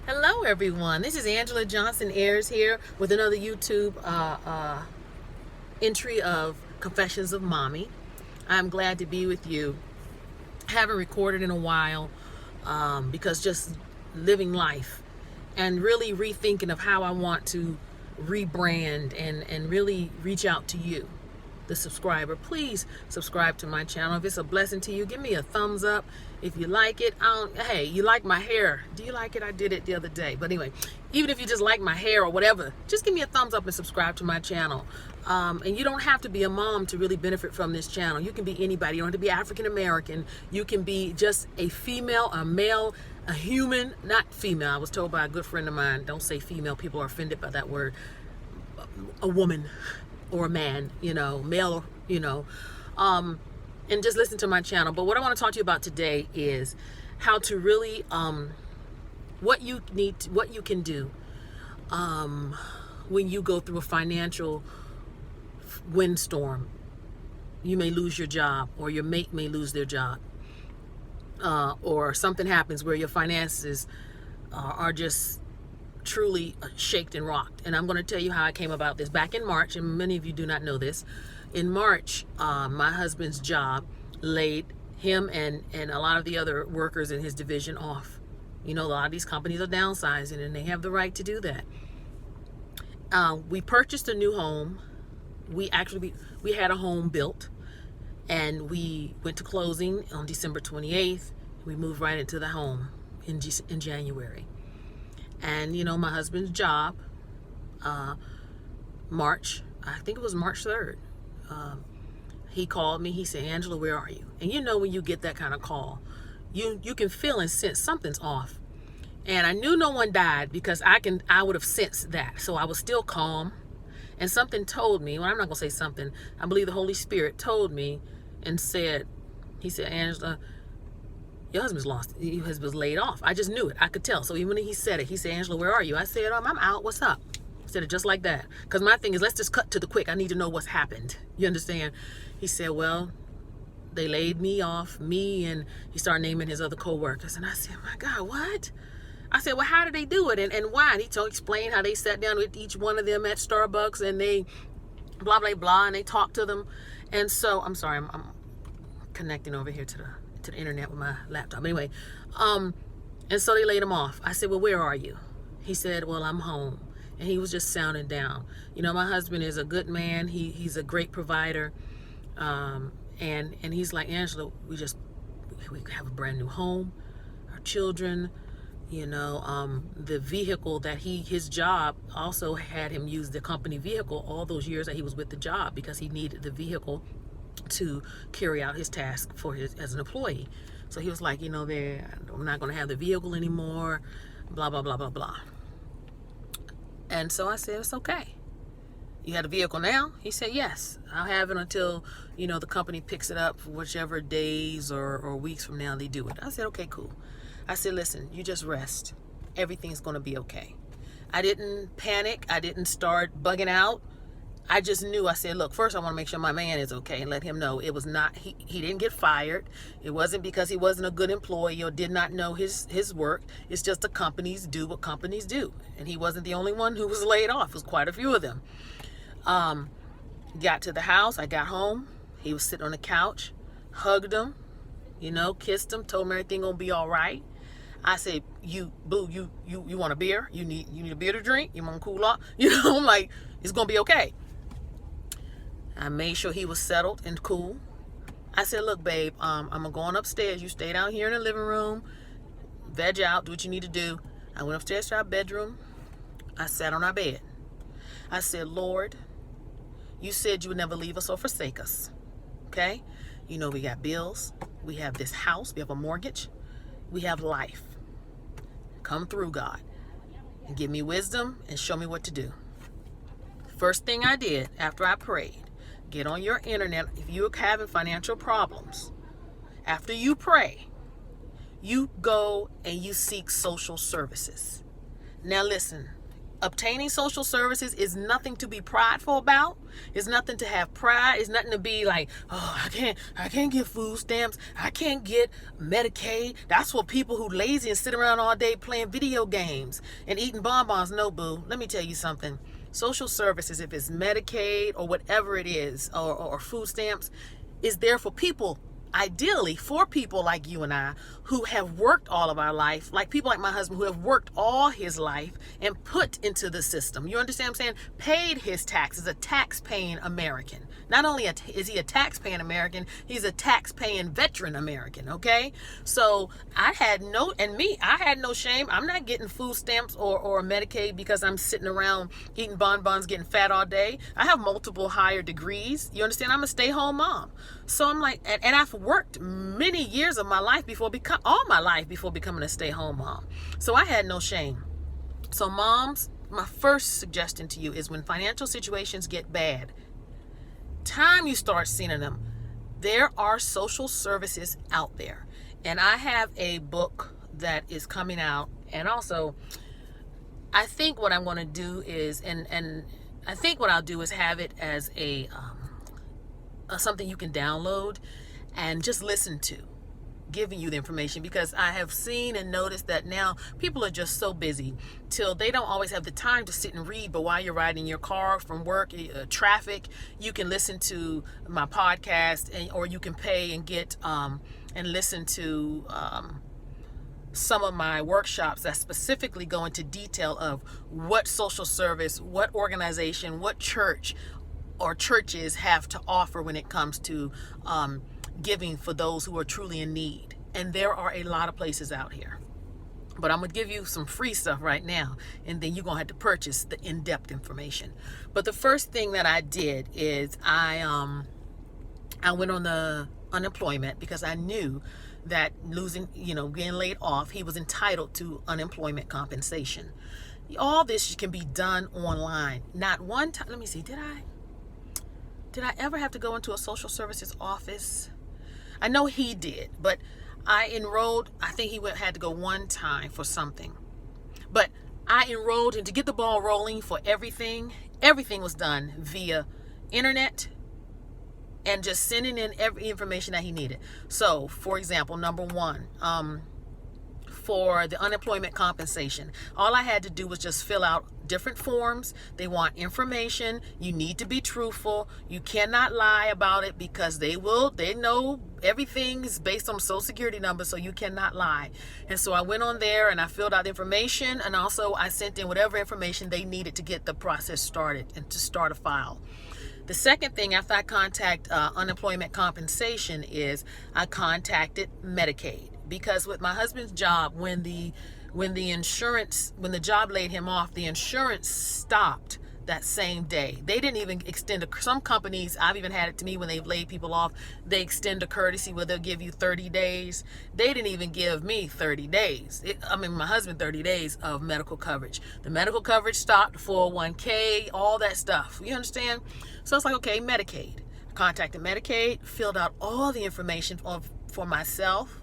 Hello, everyone. This is Angela Johnson Ayers here with another YouTube entry of Confessions of Mommy. I'm glad to be with you. Haven't recorded in a while because just living life and really rethinking of how I want to rebrand and really reach out to you, the subscriber. Please subscribe to my channel. If it's a blessing to you, give me a thumbs up. If you like it, hey, you like my hair? Do you like it? I did it the other day. But anyway, even if you just like my hair or whatever, just give me a thumbs up and subscribe to my channel. And you don't have to be a mom to really benefit from this channel. You can be anybody. You don't have to be African American. You can be just a female, a male, a human, not female. I was told by a good friend of mine, don't say female. People are offended by that word. A woman or a man, male, and just listen to my channel. But what I want to talk to you about today is how to really, what you can do when you go through a financial windstorm. You may lose your job, or your mate may lose their job, or something happens where your finances are just truly shaked and rocked. And I'm going to tell you how I came about this. Back in March, and many of you do not know this, in March, my husband's job laid him and a lot of the other workers in his division off. A lot of these companies are downsizing, and they have the right to do that. We purchased a new home. We had a home built, and we went to closing on December 28th. We moved right into the home in January. And my husband's job, March, I think it was March 3rd, he called me. He said, "Angela, where are you?" And when you get that kind of call, you can feel and sense something's off. And I knew no one died because I would have sensed that. So I was still calm. And something told me, well, I'm not going to say something. I believe the Holy Spirit told me and he said, "Angela, your husband's lost. Your husband's laid off." I just knew it. I could tell. So even when he said it, he said, "Angela, where are you?" I said, "I'm out. What's up?" He said it just like that. Because my thing is, let's just cut to the quick. I need to know what's happened. You understand? He said, "Well, they laid me off, and he started naming his other co-workers." And I said, "My God, what?" I said, "Well, how did they do it and why?" And he explained how they sat down with each one of them at Starbucks and they blah, blah, blah, and they talked to them. And so, I'm sorry, I'm connecting over here to the internet with my laptop. Anyway, and so they laid him off. I said, "Well, where are you?" He said, "Well, I'm home." And he was just sounding down. My husband is a good man. He's a great provider. And he's like, "Angela, we have a brand new home, our children, the vehicle that his job also had him use the company vehicle all those years that he was with the job because he needed the vehicle to carry out his task as an employee." So he was like, I'm not going to have the vehicle anymore, blah, blah, blah, blah, blah. And so I said, "It's okay. You had a vehicle now?" He said, "Yes, I'll have it until, the company picks it up for whichever days or weeks from now they do it." I said, "Okay, cool." I said, "Listen, you just rest. Everything's going to be okay." I didn't panic. I didn't start bugging out. I just knew. I said, "Look, first I want to make sure my man is okay and let him know it was not, he didn't get fired. It wasn't because he wasn't a good employee or did not know his work. It's just the companies do what companies do. And he wasn't the only one who was laid off. It was quite a few of them." Got to the house. I got home. He was sitting on the couch, hugged him, kissed him, told him everything gonna be all right. I said, you want a beer? You need a beer to drink? You want to cool off? I'm like, it's gonna be okay. I made sure he was settled and cool. I said, "Look, babe, I'm going upstairs. You stay down here in the living room, veg out, do what you need to do." I went upstairs to our bedroom. I sat on our bed. I said, "Lord, you said you would never leave us or forsake us. Okay? We got bills. We have this house. We have a mortgage. We have life. Come through, God, and give me wisdom and show me what to do." First thing I did after I prayed, get on your internet. If you're having financial problems, after you pray, you go and you seek social services. Now listen, obtaining social services is nothing to be prideful about. It's nothing to have pride. It's nothing to be like, oh, I can't get food stamps. I can't get Medicaid. That's for people who lazy and sit around all day playing video games and eating bonbons. No, boo. Let me tell you something. Social services, if it's Medicaid or whatever it is, or food stamps, is there for people, ideally for people like you and I who have worked all of our life, like people like my husband who have worked all his life and put into the system. You understand what I'm saying? Paid his taxes, a tax-paying American. Not only is he a tax-paying American, he's a tax-paying veteran American, okay? So I had no shame. I'm not getting food stamps or Medicaid because I'm sitting around eating bonbons, getting fat all day. I have multiple higher degrees. You understand? I'm a stay-home mom. So I'm like, and I've worked many years of my life all my life before becoming a stay-home mom. So I had no shame. So moms, my first suggestion to you is when financial situations get bad, time you start seeing them, there are social services out there. And I have a book that is coming out. And also, I think what I'm going to do is, and I think what I'll do is have it as a something you can download and just listen to, giving you the information, because I have seen and noticed that now people are just so busy till they don't always have the time to sit and read. But while you're riding your car from work, traffic, you can listen to my podcast, or you can pay and get and listen to some of my workshops that specifically go into detail of what social service, what organization, what church or churches have to offer when it comes to giving for those who are truly in need. And there are a lot of places out here. But I'm going to give you some free stuff right now, and then you're going to have to purchase the in-depth information. But the first thing that I did is I went on the unemployment, because I knew that getting laid off, he was entitled to unemployment compensation. All this can be done online. Not one time. Let me see. Did I ever have to go into a social services office? I know he did, but I enrolled. I think he had to go one time for something. But I enrolled, and to get the ball rolling for everything was done via internet and just sending in every information that he needed. So, for example, number one, for the unemployment compensation, all I had to do was just fill out different forms. They want information. You need to be truthful. You cannot lie about it, because they know everything is based on social security numbers, so you cannot lie. And so I went on there and I filled out the information, and also I sent in whatever information they needed to get the process started and to start a file. The second thing after I contact unemployment compensation is I contacted Medicaid, because with my husband's job, when the job laid him off, the insurance stopped that same day. They didn't even extend some companies, I've even had it to me when they've laid people off, they extend a courtesy where they'll give you 30 days. They didn't even give me 30 days. My husband 30 days of medical coverage. The medical coverage stopped, 401k, all that stuff. You understand? So it's like, okay, Medicaid. I contacted Medicaid, filled out all the information for myself,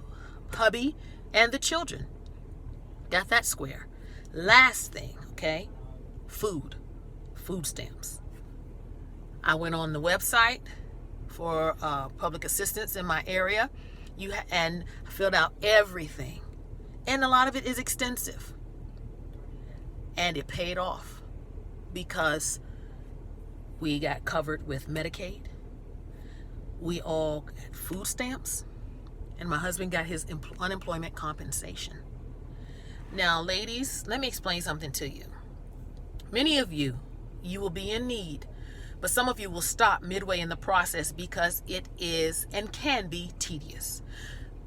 hubby, and the children. Got that square. Last thing, okay, food stamps. I went on the website for public assistance in my area, and filled out everything, and a lot of it is extensive, and it paid off, because we got covered with Medicaid, we all got food stamps, and my husband got his unemployment compensation. Now, ladies, let me explain something to you. Many of you will be in need, but some of you will stop midway in the process because it is and can be tedious.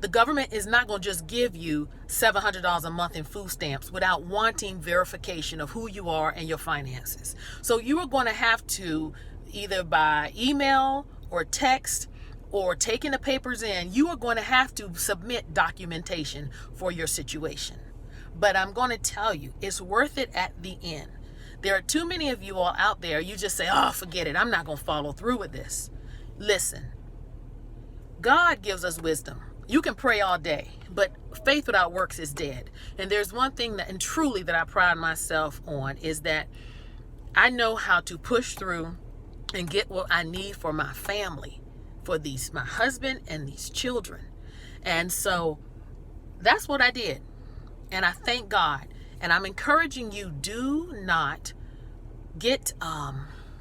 The government is not going to just give you $700 a month in food stamps without wanting verification of who you are and your finances. So you are going to have to, either by email or text or taking the papers in, you are going to have to submit documentation for your situation. But I'm going to tell you, it's worth it at the end. There are too many of you all out there, you just say, oh, forget it, I'm not going to follow through with this. Listen, God gives us wisdom. You can pray all day, but faith without works is dead. And there's one thing that, and truly, that I pride myself on, is that I know how to push through and get what I need for my family, for my husband and these children. And so that's what I did. And I thank God. And I'm encouraging you, do not get,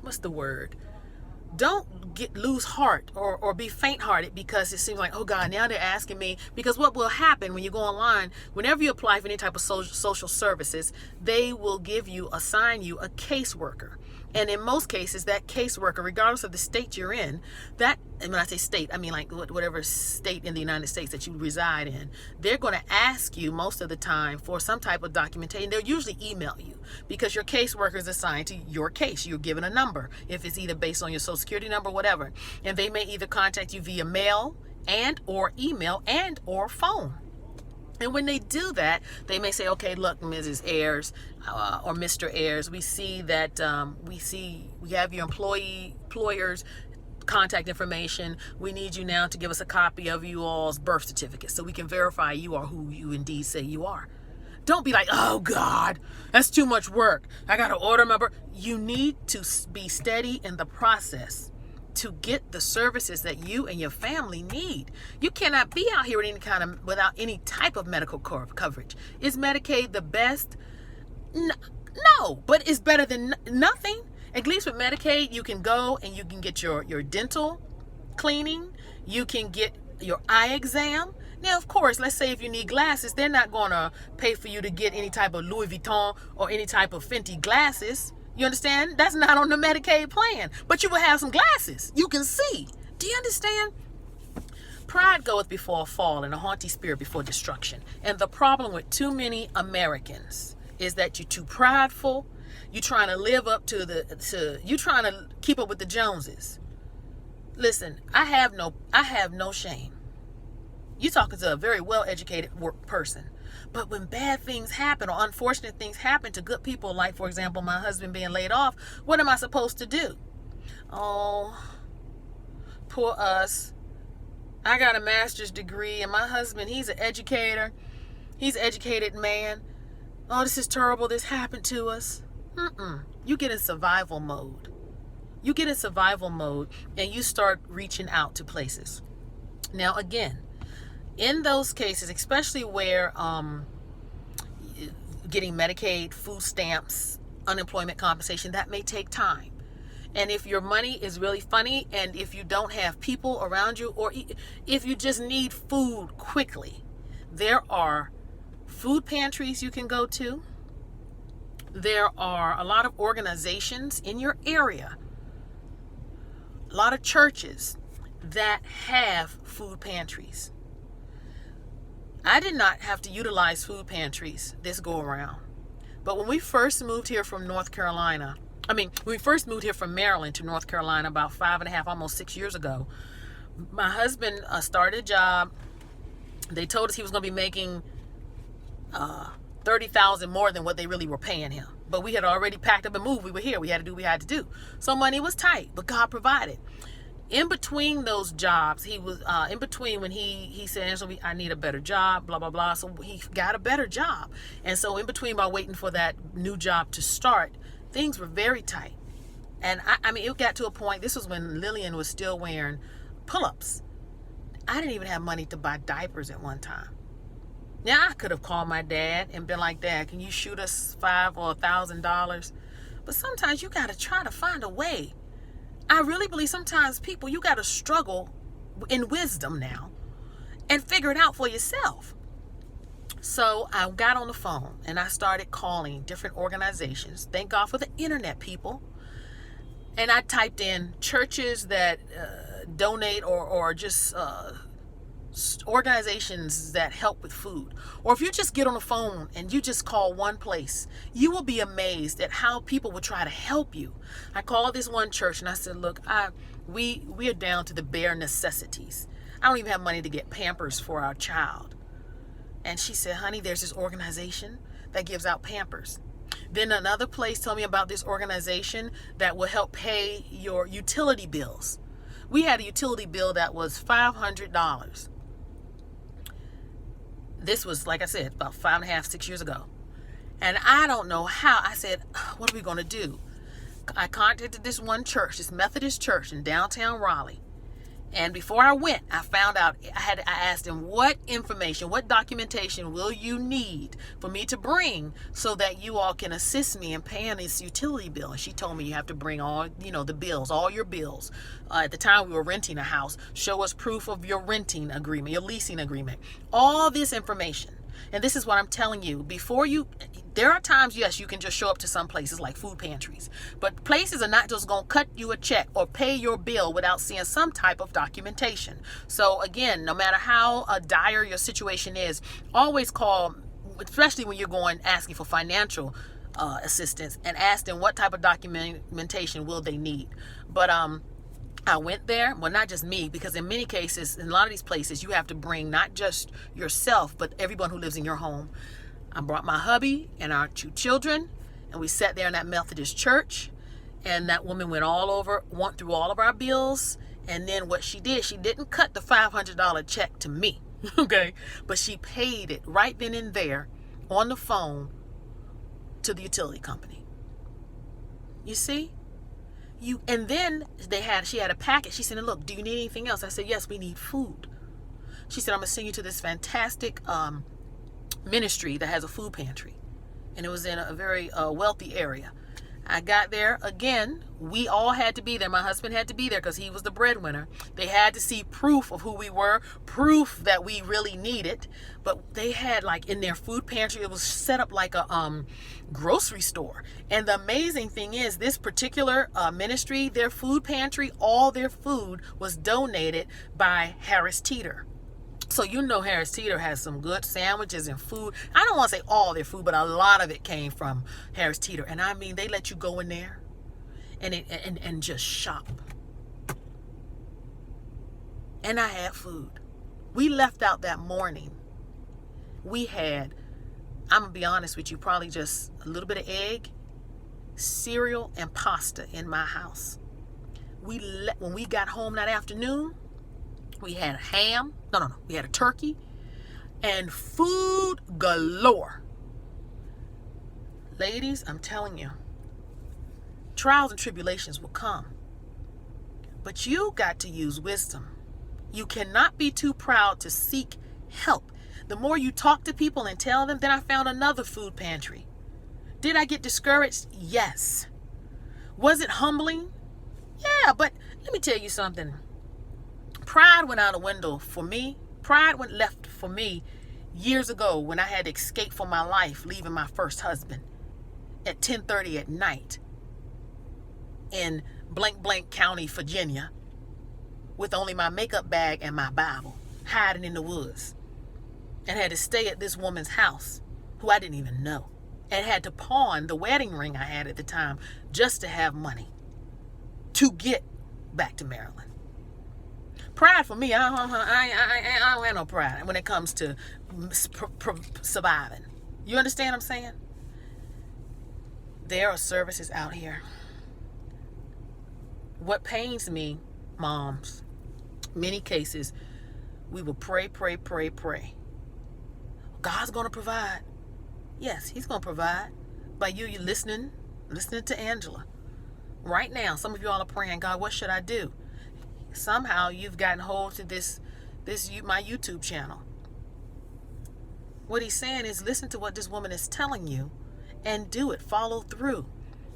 what's the word? Don't lose heart or be faint-hearted because it seems like, oh God, now they're asking me. Because what will happen when you go online, whenever you apply for any type of social services, they will assign you a caseworker. And in most cases, that caseworker, regardless of the state you're in, and when I say state, I mean like whatever state in the United States that you reside in, they're going to ask you most of the time for some type of documentation. They'll usually email you because your caseworker is assigned to your case. You're given a number, if it's either based on your social security number, whatever. And they may either contact you via mail and or email and or phone. And when they do that, they may say, okay, look, Mrs. Ayers or Mr. Ayers, we see that we have your employer's contact information. We need you now to give us a copy of you all's birth certificate so we can verify you are who you indeed say you are. Don't be like, oh God, that's too much work. I got to order my birth. You need to be steady in the process to get the services that you and your family need. You cannot be out here without any type of medical coverage. Is Medicaid the best? No, but it's better than nothing. At least with Medicaid, you can go and you can get your dental cleaning. You can get your eye exam. Now, of course, let's say if you need glasses, they're not going to pay for you to get any type of Louis Vuitton or any type of Fenty glasses. You understand? That's not on the Medicaid plan. But you will have some glasses. You can see. Do you understand? Pride goeth before a fall and a haughty spirit before destruction. And the problem with too many Americans is that you're too prideful. You're trying to live up you're trying to keep up with the Joneses. Listen, I have no shame. You're talking to a very well-educated person. But when bad things happen or unfortunate things happen to good people, like, for example, my husband being laid off, what am I supposed to do? Oh, poor us. I got a master's degree, and my husband, he's an educator. He's an educated man. Oh, this is terrible. This happened to us. You get in survival mode. You get in survival mode, and you start reaching out to places. Now, again, in those cases, especially where getting Medicaid, food stamps, unemployment compensation, that may take time. And if your money is really funny, and if you don't have people around you, or if you just need food quickly, there are food pantries you can go to. There are a lot of organizations in your area, a lot of churches that have food pantries. I did not have to utilize food pantries this go around. But when we first moved here from when we first moved here from Maryland to North Carolina about 5.5, almost 6 years ago, my husband started a job. They told us he was going to be making $30,000 more than what they really were paying him. But we had already packed up and moved. We were here. We had to do what we had to do. So money was tight, but God provided. In between those jobs, he was in between when he said, Angela, I need a better job, blah, blah, blah. So he got a better job. And so in between, while waiting for that new job to start, things were very tight. And I mean, it got to a point, this was when Lillian was still wearing pull-ups. I didn't even have money to buy diapers at one time. Now, I could have called my dad and been like, Dad, can you shoot us $500 or $1,000? But sometimes you got to try to find a way. I really believe sometimes people, you got to struggle in wisdom now and figure it out for yourself. So I got on the phone and I started calling different organizations. Thank God for the internet, people. And I typed in churches that donate or just organizations that help with food. Or if you just get on the phone and you just call one place, you will be amazed at how people will try to help you. I called this one church and I said, look, we are down to the bare necessities. I don't even have money to get Pampers for our child. And she said, honey, there's this organization that gives out Pampers. Then another place told me about this organization that will help pay your utility bills. We had a utility bill that was $500. This was, like I said, about 5.5, 6 years ago. And I don't know how. I said, what are we going to do? I contacted this one church, this Methodist church in downtown Raleigh. And before I went, I found out, I asked them, what information, what documentation will you need for me to bring so that you all can assist me in paying this utility bill? And she told me you have to bring all, the bills, all your bills. At the time we were renting a house. Show us proof of your renting agreement, your leasing agreement. All this information. And this is what I'm telling you. There are times, yes, you can just show up to some places like food pantries. But places are not just going to cut you a check or pay your bill without seeing some type of documentation. So again, no matter how dire your situation is, always call, especially when you're asking for financial assistance, and ask them what type of documentation will they need. But I went there, well, not just me, because in many cases, in a lot of these places, you have to bring not just yourself, but everyone who lives in your home. I brought my hubby and our 2 children, and we sat there in that Methodist church, and that woman went through all of our bills, and then what she did, she didn't cut the $500 check to me, okay, but she paid it right then and there on the phone to the utility company. You see? And then she had a packet. She said, look, do you need anything else? I said, yes, we need food. She said, I'm going to send you to this fantastic ministry that has a food pantry. And it was in a very wealthy area. I got there again. We all had to be there. My husband had to be there because he was the breadwinner. They had to see proof of who we were, proof that we really needed. But they had, like, in their food pantry, it was set up like a grocery store. And the amazing thing is, this particular ministry, their food pantry, all their food was donated by Harris Teeter. So Harris Teeter has some good sandwiches and food. I don't want to say all their food, but a lot of it came from Harris Teeter. And I mean, they let you go in there and just shop. And I had food. We left out that morning. We had, I'm going to be honest with you, probably just a little bit of egg, cereal, and pasta in my house. When we got home that afternoon, we had ham. We had a turkey and food galore. Ladies, I'm telling you, trials and tribulations will come. But you got to use wisdom. You cannot be too proud to seek help. The more you talk to people and tell them, then I found another food pantry. Did I get discouraged? Yes. Was it humbling? Yeah, but let me tell you something. Pride went out the window for me. Pride went left for me years ago when I had to escape for my life, leaving my first husband at 10:30 at night in blank county, Virginia, with only my makeup bag and my Bible, hiding in the woods, and had to stay at this woman's house who I didn't even know, and had to pawn the wedding ring I had at the time just to have money to get back to Maryland. Pride for me, I don't have no pride when it comes to surviving. You understand what I'm saying? There are services out here. What pains me, moms, many cases, we will pray. God's going to provide. Yes, he's going to provide. By you listening to Angela. Right now, some of you all are praying, God, what should I do? Somehow you've gotten hold to my YouTube channel. What he's saying is, listen to what this woman is telling you and do it. Follow through.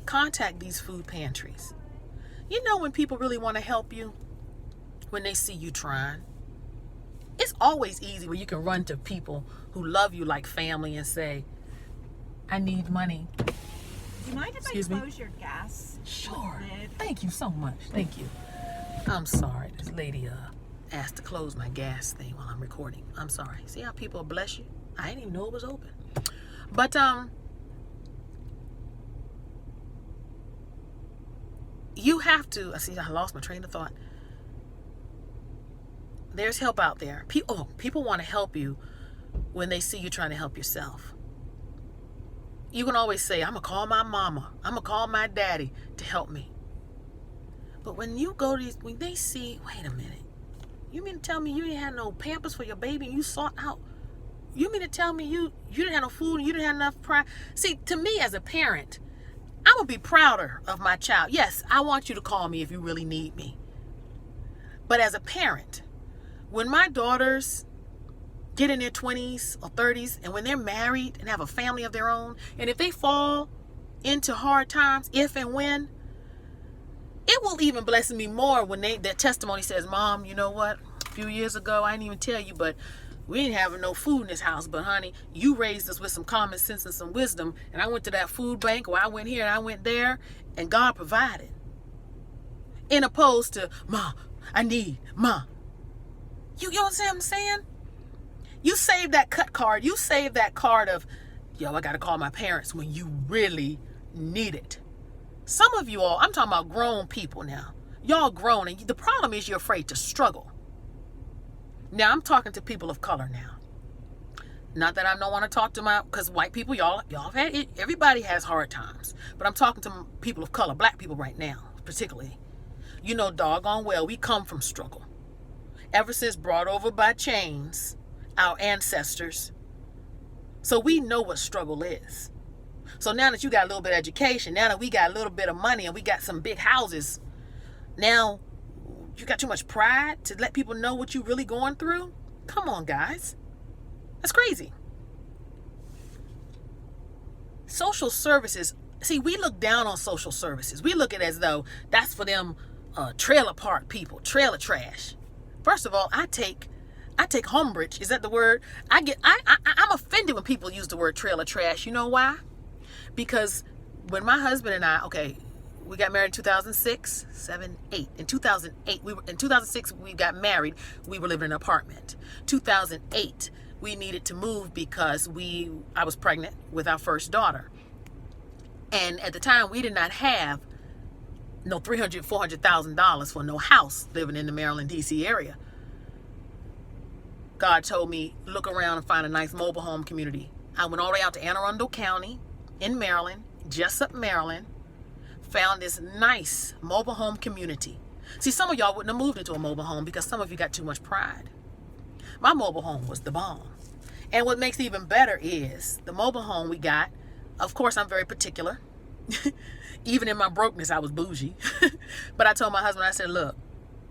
Contact these food pantries. You know when people really want to help you? When they see you trying. It's always easy when you can run to people who love you like family and say, I need money. Do you mind if I close your gas? Sure. Thank you so much. Thank you. I'm sorry. This lady asked to close my gas thing while I'm recording. I'm sorry. See how people bless you? I didn't even know it was open. But you have to. I lost my train of thought. There's help out there. People want to help you when they see you trying to help yourself. You can always say, I'm going to call my mama. I'm going to call my daddy to help me. But when you go to when they see, wait a minute, you mean to tell me you ain't had no Pampers for your baby and you sought out You mean to tell me you didn't have no food and you didn't have enough pride? See, to me as a parent, I'm going to be prouder of my child. Yes, I want you to call me if you really need me. But as a parent, when my daughters get in their 20s or 30s, and when they're married and have a family of their own, and if they fall into hard times, if and when, it will even bless me more when that testimony says, Mom, you know what? A few years ago, I didn't even tell you, but we ain't having no food in this house. But honey, you raised us with some common sense and some wisdom. And I went to that food bank, or I went here and I went there, and God provided. In opposed to, Ma, I need, Ma. You know what I'm saying? You save that cut card. You save that card of, yo, I got to call my parents when you really need it. Some of you all, I'm talking about grown people now. Y'all grown, and the problem is you're afraid to struggle. Now, I'm talking to people of color now. Not that I don't want to talk to because white people, y'all have had it. Everybody has hard times. But I'm talking to people of color, black people right now, particularly. You know doggone well, we come from struggle. Ever since brought over by chains, our ancestors. So we know what struggle is. So now that you got a little bit of education, now that we got a little bit of money and we got some big houses, now you got too much pride to let people know what you're really going through? Come on, guys. That's crazy. Social services. See, we look down on social services. We look at it as though that's for them trailer park people, trailer trash. First of all, I take umbrage. Is that the word? I'm offended when people use the word trailer trash. You know why? Because when my husband and I, we got married in 2006, 7, 8. In 2008, in 2006 we got married. We were living in an apartment. 2008, we needed to move because I was pregnant with our first daughter. And at the time, we did not have no $300,000, $400,000 for no house living in the Maryland, D.C. area. God told me, look around and find a nice mobile home community. I went all the way out to Anne Arundel County in Maryland, Jessup, Maryland, found this nice mobile home community. See, some of y'all wouldn't have moved into a mobile home because some of you got too much pride. My mobile home was the bomb. And what makes it even better is the mobile home we got, of course, I'm very particular. Even in my brokenness, I was bougie. But I told my husband, I said, look,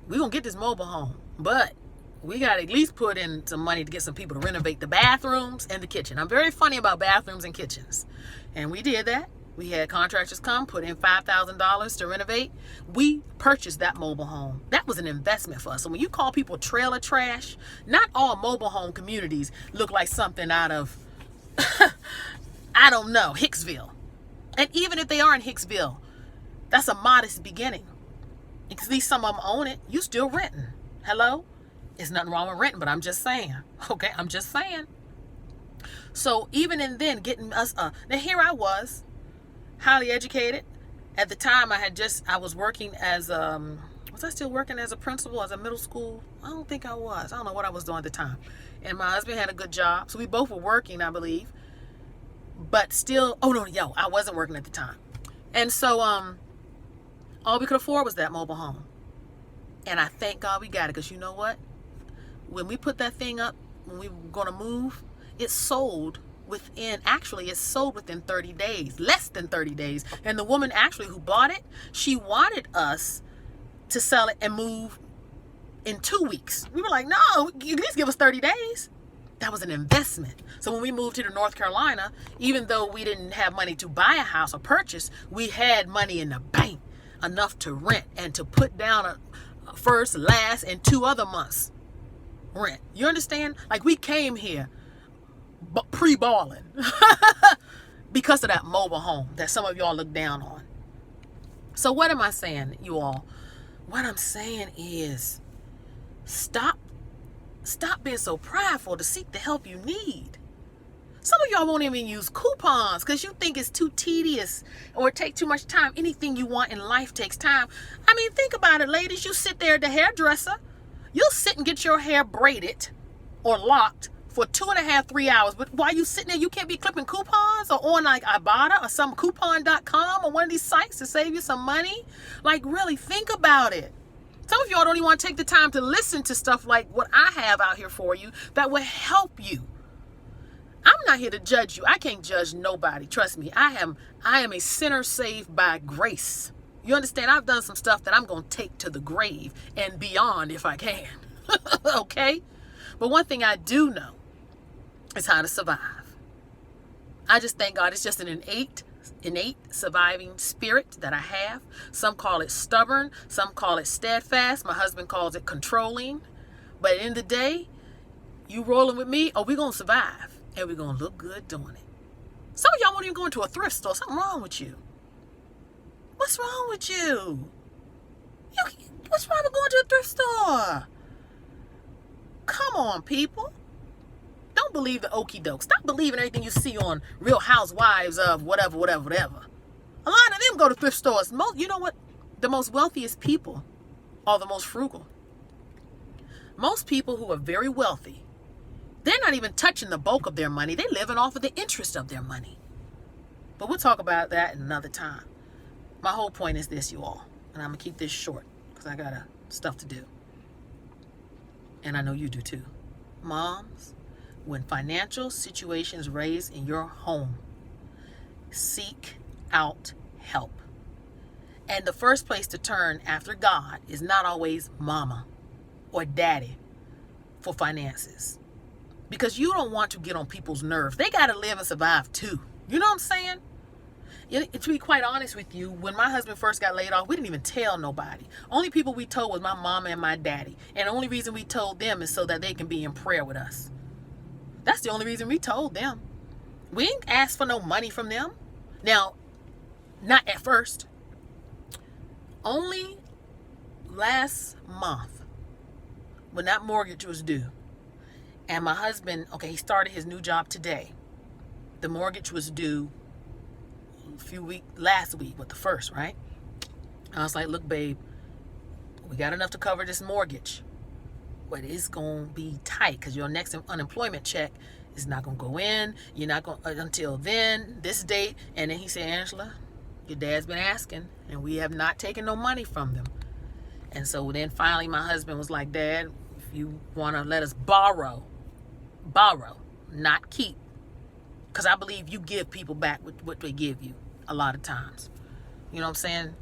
we're going to get this mobile home, but we got to at least put in some money to get some people to renovate the bathrooms and the kitchen. I'm very funny about bathrooms and kitchens. And we did that. We had contractors come, put in $5,000 to renovate. We purchased that mobile home. That was an investment for us. So when you call people trailer trash, not all mobile home communities look like something out of, I don't know, Hicksville. And even if they are in Hicksville, that's a modest beginning. At least some of them own it. You still renting. Hello? There's nothing wrong with renting, but I'm just saying. Okay, I'm just saying. So even in then, getting us, now here I was, highly educated. At the time, I was working as, was I still working as a principal, as a middle school? I don't think I was. I don't know what I was doing at the time. And my husband had a good job. So we both were working, I believe. But still, I wasn't working at the time. And so, all we could afford was that mobile home. And I thank God we got it, because you know what? When we put that thing up, when we were going to move, it sold within 30 days, less than 30 days. And the woman actually who bought it, she wanted us to sell it and move in 2 weeks. We were like, no, at least give us 30 days. That was an investment. So when we moved here to North Carolina, even though we didn't have money to buy a house or purchase, we had money in the bank, enough to rent and to put down a first, last, and 2 other months rent. You understand? Like, we came here pre-balling because of that mobile home that some of y'all look down on. So what am I saying, you all? What I'm saying is stop being so prideful to seek the help you need. Some of y'all won't even use coupons because you think it's too tedious or take too much time. Anything you want in life takes time. I mean, think about it, ladies. You sit there at the hairdresser. You'll sit and get your hair braided or locked for 2.5, 3 hours. But while you sitting there, you can't be clipping coupons or on like Ibotta or some coupon.com or one of these sites to save you some money. Like, really think about it. Some of y'all don't even want to take the time to listen to stuff like what I have out here for you that will help you. I'm not here to judge you. I can't judge nobody. Trust me. I am a sinner saved by grace. You understand? I've done some stuff that I'm going to take to the grave and beyond if I can. Okay? But one thing I do know is how to survive. I just thank God it's just an innate surviving spirit that I have. Some call it stubborn. Some call it steadfast. My husband calls it controlling. But at the end of the day, you rolling with me, we're going to survive. And we're going to look good doing it. Some of y'all won't even go into a thrift store. Something wrong with you. What's wrong with you? What's wrong with going to a thrift store? Come on, people. Don't believe the okie doke. Stop believing everything you see on Real Housewives of whatever. A lot of them go to thrift stores. You know what? The most wealthiest people are the most frugal. Most people who are very wealthy, they're not even touching the bulk of their money. They're living off of the interest of their money. But we'll talk about that another time. My whole point is this, you all. And I'm going to keep this short because I got stuff to do. And I know you do too. Moms, when financial situations raise in your home, seek out help. And the first place to turn after God is not always mama or daddy for finances. Because you don't want to get on people's nerves. They got to live and survive too. You know what I'm saying? To be quite honest with you, when my husband first got laid off, we didn't even tell nobody. Only people we told was my mama and my daddy. And the only reason we told them is so that they can be in prayer with us. That's the only reason we told them. We ain't asked for no money from them. Now, not at first. Only last month, when that mortgage was due, and my husband, he started his new job today. The mortgage was due last week, the first, right? I was like, look, babe, we got enough to cover this mortgage, but it's going to be tight because your next unemployment check is not going to go in. You're not going until then, this date. And then he said, Angela, your dad's been asking, and we have not taken no money from them. And so then finally my husband was like, Dad, if you want to let us borrow, not keep. Because I believe you give people back what they give you a lot of times. You know what I'm saying?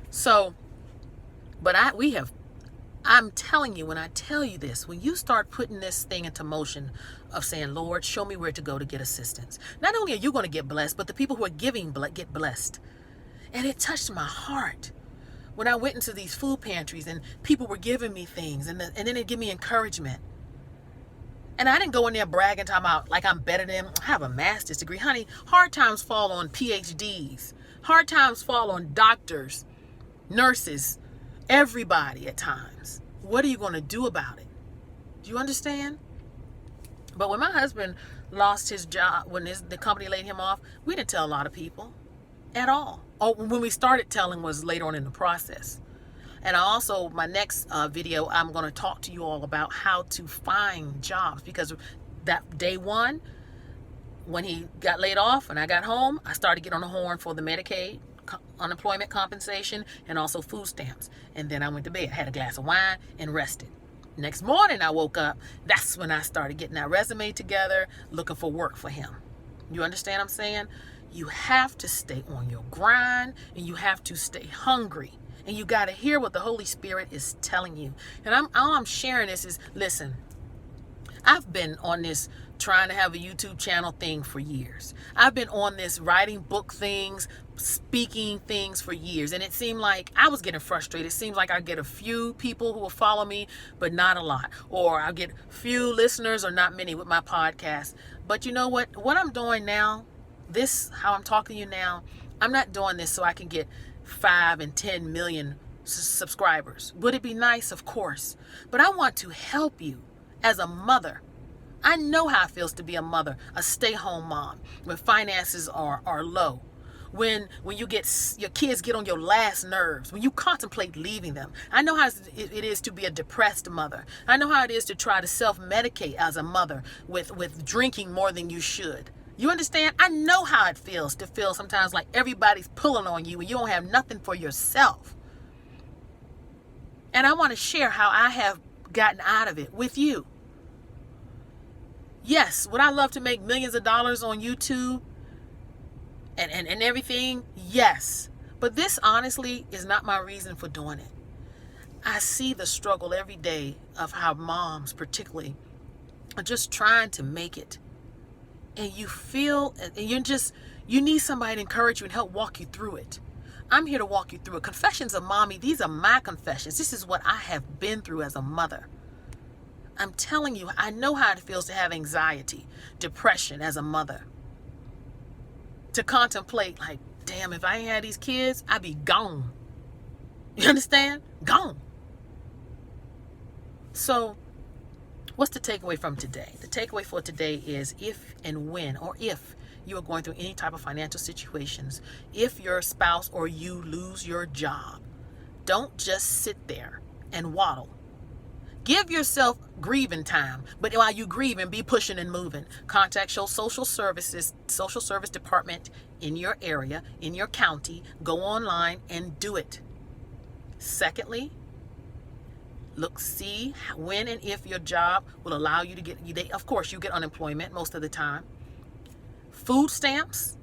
So, but I'm telling you, when I tell you this, when you start putting this thing into motion of saying, Lord, show me where to go to get assistance. Not only are you going to get blessed, but the people who are giving get blessed. And it touched my heart when I went into these food pantries and people were giving me things and then they give me encouragement. And I didn't go in there bragging, talking about like I'm better than them. I have a master's degree. Honey, hard times fall on PhDs. Hard times fall on doctors, nurses, everybody at times. What are you going to do about it? Do you understand? But when my husband lost his job, when the company laid him off, we didn't tell a lot of people at all. When we started telling was later on in the process. And my next video, I'm going to talk to you all about how to find jobs. Because that day one, when he got laid off and I got home, I started getting on the horn for the Medicaid, unemployment compensation, and also food stamps. And then I went to bed, had a glass of wine, and rested. Next morning I woke up. That's when I started getting that resume together, looking for work for him. You understand what I'm saying? You have to stay on your grind, and you have to stay hungry. And you got to hear what the Holy Spirit is telling you. And all I'm sharing this is, listen, I've been on this trying to have a YouTube channel thing for years. I've been on this writing book things, speaking things for years. And it seemed like I was getting frustrated. It seems like I get a few people who will follow me, but not a lot. Or I get few listeners or not many with my podcast. But you know what? What I'm doing now, how I'm talking to you now, I'm not doing this so I can get 5 and 10 million subscribers. Would it be nice? Of course. But I want to help you as a mother. I know how it feels to be a mother, a stay-home mom, when finances are low. When your kids get on your last nerves, when you contemplate leaving them. I know how it is to be a depressed mother. I know how it is to try to self-medicate as a mother with drinking more than you should. You understand? I know how it feels to feel sometimes like everybody's pulling on you and you don't have nothing for yourself. And I want to share how I have gotten out of it with you. Yes, would I love to make millions of dollars on YouTube and everything? Yes. But this honestly is not my reason for doing it. I see the struggle every day of how moms particularly are just trying to make it. And you feel, and you need somebody to encourage you and help walk you through it. I'm here to walk you through it. Confessions of Mommy, these are my confessions. This is what I have been through as a mother. I'm telling you, I know how it feels to have anxiety, depression as a mother. To contemplate, like, damn, if I ain't had these kids, I'd be gone. You understand? Gone. So, what's the takeaway from today? The takeaway for today is if and when, or if you are going through any type of financial situations, if your spouse or you lose your job, don't just sit there and waddle. Give yourself grieving time, but while you grieving, be pushing and moving. Contact your social service department in your area, in your county. Go online and do it. Secondly, see when and if your job will allow you to get, of course, you get unemployment most of the time, food stamps,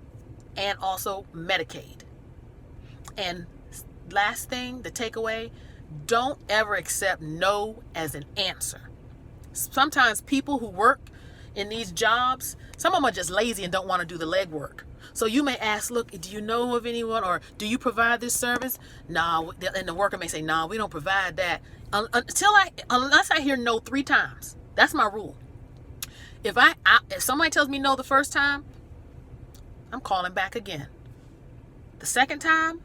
and also Medicaid. And last thing, the takeaway, don't ever accept no as an answer. Sometimes people who work in these jobs, some of them are just lazy and don't want to do the legwork. So you may ask, look, do you know of anyone, or do you provide this service? No, and the worker may say, no, we don't provide that. Unless I hear no 3 times. That's my rule. If somebody tells me no the first time, I'm calling back again. The second time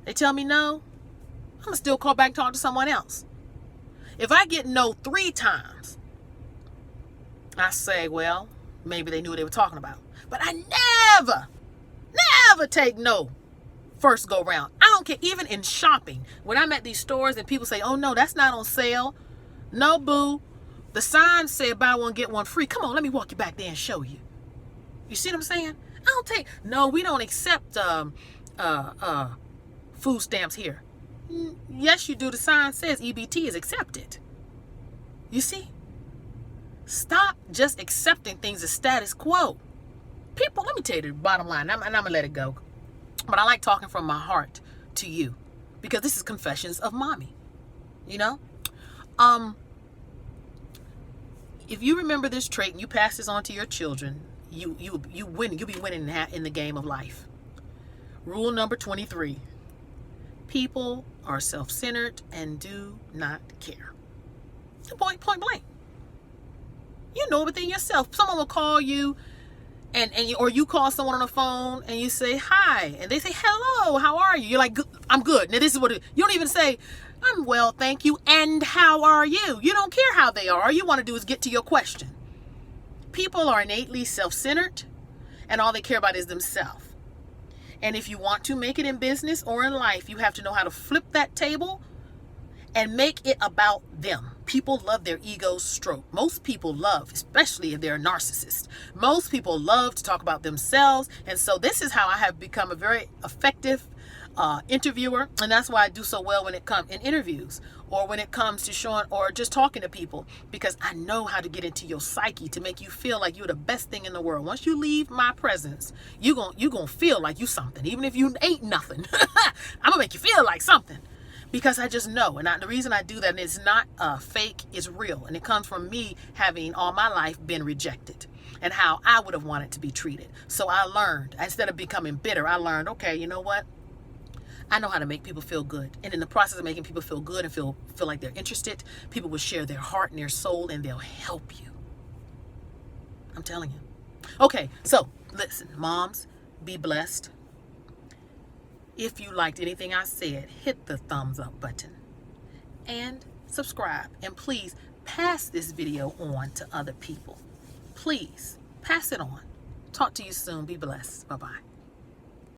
they tell me no, I'm gonna still call back and talk to someone else. If I get no 3 times, I say, well, maybe they knew what they were talking about. But I never take no first go round. I don't care. Even in shopping, when I'm at these stores and people say, oh no, that's not on sale. No, boo. The sign said buy one, get one free. Come on, let me walk you back there and show you. You see what I'm saying? No, we don't accept food stamps here. Yes, you do. The sign says EBT is accepted. You see? Stop just accepting things as status quo. People, let me tell you the bottom line, and I'm going to let it go. But I like talking from my heart to you, because this is Confessions of Mommy. You know? If you remember this trait and you pass this on to your children, you win. You'll be winning in the game of life. Rule number 23. People are self-centered and do not care. Point blank. You know within yourself. Someone will call you, or you call someone on the phone and you say hi, and they say hello, how are you? You're like, I'm good. Now this is what you don't even say, I'm well, thank you, and how are you? You don't care how they are. All you want to do is get to your question. People are innately self-centered, and all they care about is themselves. And if you want to make it in business or in life, you have to know how to flip that table and make it about them. People love their egos stroked. Most people love, especially if they're a narcissist, most people love to talk about themselves. And so this is how I have become a very effective interviewer. And that's why I do so well when it comes in interviews, or when it comes to showing or just talking to people, because I know how to get into your psyche to make you feel like you're the best thing in the world. Once you leave my presence, you're gonna feel like you something, even if you ain't nothing. I'm gonna make you feel like something, because I just know. And the reason I do that, and it's not fake, it's real. And it comes from me having all my life been rejected and how I would have wanted to be treated. So I learned, instead of becoming bitter, I learned, okay, you know what? I know how to make people feel good. And in the process of making people feel good and feel like they're interested, people will share their heart and their soul, and they'll help you. I'm telling you. Okay, so listen, moms, be blessed. If you liked anything I said, hit the thumbs up button and subscribe. And please pass this video on to other people. Please pass it on. Talk to you soon. Be blessed. Bye-bye.